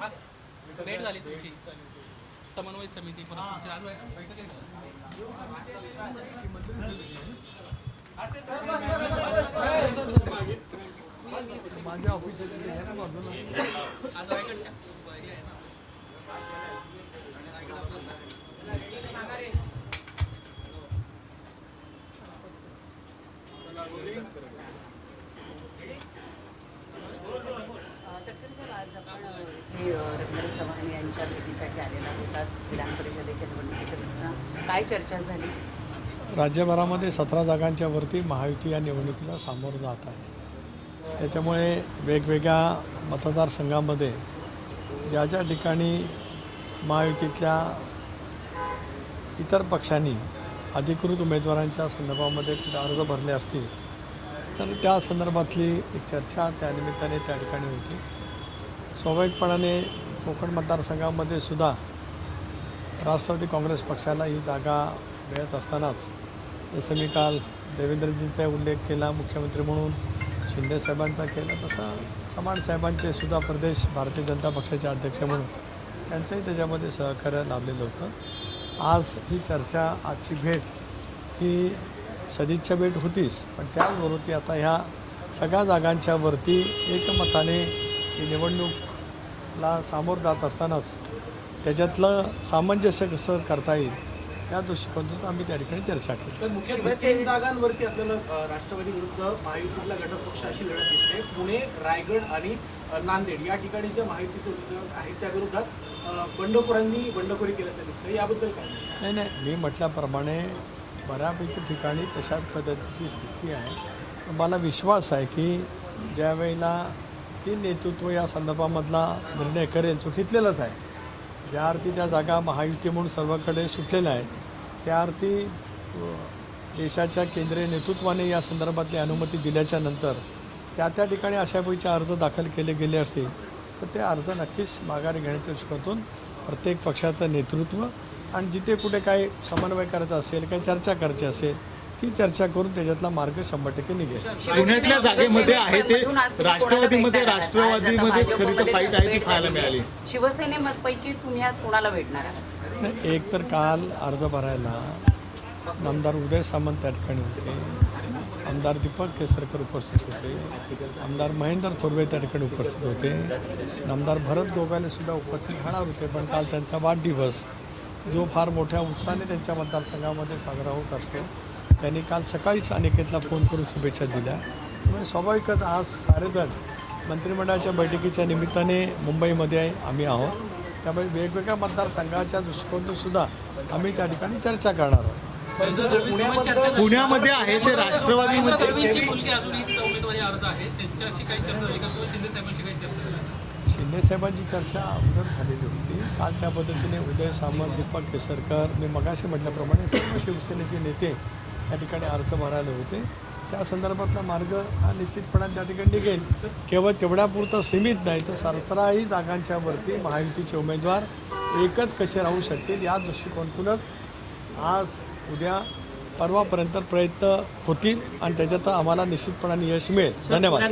आज भेट झाली तुमची समन्वय समिती परत तुमची आज बैठक माझ्या ऑफिसात आज रायगडच्या रत्नागिरी चव्हाण यांच्या भेटीसाठी आलेला होता. विधान परिषदेच्या निवडणुकीच्या दृष्टीनं काय चर्चा झाली? राज्यभरामध्ये 17 जागांच्या वरती महायुती या निवडणुकीला सामोरं जात आहे. त्याच्यामुळे वेगवेगळ्या मतदारसंघामध्ये ज्या ज्या ठिकाणी महायुतीतल्या इतर पक्षांनी अधिकृत उमेदवारांच्या संदर्भामध्ये कुठे अर्ज भरले असतील तर त्या संदर्भातली एक चर्चा त्या निमित्ताने त्या ठिकाणी होती. स्वाभाविकपणाने कोकण मतदारसंघामध्ये सुद्धा राष्ट्रवादी काँग्रेस पक्षाला ही जागा मिळत असतानाच जसं मी काल देवेंद्रजींचा उल्लेख केला मुख्यमंत्री म्हणून, शिंदेसाहेबांचा केला, तसं चव्हाण साहेबांचे सुद्धा प्रदेश भारतीय जनता पक्षाचे अध्यक्ष म्हणून त्यांचंही त्याच्यामध्ये सहकार्य लाभलेलं होतं. आज ही चर्चा, आजची भेट ही सदिच्छा भेट होतीच, पण त्याचबरोबर ती आता ह्या सगळ्या जागांच्या वरती एकमताने ही निवडणूकला सामोरं जात असतानाच त्याच्यातलं सामंजस्य कसं करता येईल या दृष्टिकोनातून आम्ही त्या ठिकाणी चर्चा केली. सर, मुख्य 3 जागांवरती आपल्याला राष्ट्रवादी विरुद्ध महायुतीतला घटक पक्ष अशी लढत दिसते. पुणे, रायगड आणि नांदेड या ठिकाणी ज्या महायुतीचे उमेदवार आहेत त्या विरोधात बंडखोरी केल्याचं दिसतं. याबद्दल काय? नाही, मी म्हटल्याप्रमाणे बऱ्यापैकी ठिकाणी तशाच पद्धतीची स्थिती आहे. मला विश्वास आहे की ज्या वेळेला ती नेतृत्व या संदर्भामधला निर्णय करेल चुकीतलेलंच आहे. ज्या अर्थी त्या जागा महायुती म्हणून सर्वकडे सुटलेल्या आहेत त्या अर्थी देशाच्या केंद्रीय नेतृत्वाने या संदर्भातली अनुमती दिल्याच्या नंतर त्या ठिकाणी अशापैकी अर्ज दाखल केले गेले असतील तर ते अर्ज नक्कीच माघारी घेण्याच्या दृष्टीकोनातून प्रत्येक पक्षाचं नेतृत्व आणि जिथे कुठे काही समन्वय करायचा असेल, काही चर्चा करायची असेल ती चर्चा करून त्याच्यातला मार्ग 100% निघेल. पुण्यातल्या जागेमध्ये आहे ते राष्ट्रवादीमध्ये खरी तर फाईट आहे ती पाहायला मिळाली. शिवसेनेपैकी तुम्ही आज कोणाला भेटणार आहात? नाही, एक तर काल अर्ज भरायला आमदार उदय सामंत त्या ठिकाणी होते, आमदार दीपक केसरकर उपस्थित होते, आमदार महेंद्र थोरवे त्या ठिकाणी उपस्थित होते, आमदार भरत गोगालेसुद्धा उपस्थित राहणार होते. पण काल त्यांचा वाढदिवस जो फार मोठ्या उत्साहाने त्यांच्या मतदारसंघामध्ये साजरा होत असतो त्यांनी काल सकाळीच अनिकेतला फोन करून शुभेच्छा दिल्या. त्यामुळे स्वाभाविकच आज सारेजण मंत्रिमंडळाच्या बैठकीच्या निमित्ताने मुंबईमध्ये आम्ही आहोत. त्यामुळे वेगवेगळ्या मतदारसंघाच्या दृष्टिकोनातून सुद्धा आम्ही त्या ठिकाणी चर्चा करणार आहोत. पुण्यामध्ये आहे ते राष्ट्रवादीमध्ये मुलगी अजूनही उमेदवारी अर्ज आहे त्यांच्याशी काही चर्चा झाली का किंवा शिंदे साहेबांशी काही चर्चा झाली? शिंदेसाहेबांची चर्चा अगोदर झालेली होती. काल त्या पद्धतीने उदय सामंत, दीपक केसरकर, मी मगाशी म्हटल्याप्रमाणे सर्व शिवसेनेचे नेते त्या ठिकाणी अर्ज भरायला होते. त्या संदर्भातला मार्ग हा निश्चितपणे त्या ठिकाणी निघेल. केवळ तेवढ्यापुरतं सीमित नाही तर 17ही जागांच्या वरती महायुतीचे उमेदवार एकच कसे राहू शकतील या दृष्टिकोनातूनच आज उद्या परवापर्यंत प्रयत्न होतील आणि त्याच्यात आम्हाला निश्चितपणाने यश मिळेल. धन्यवाद.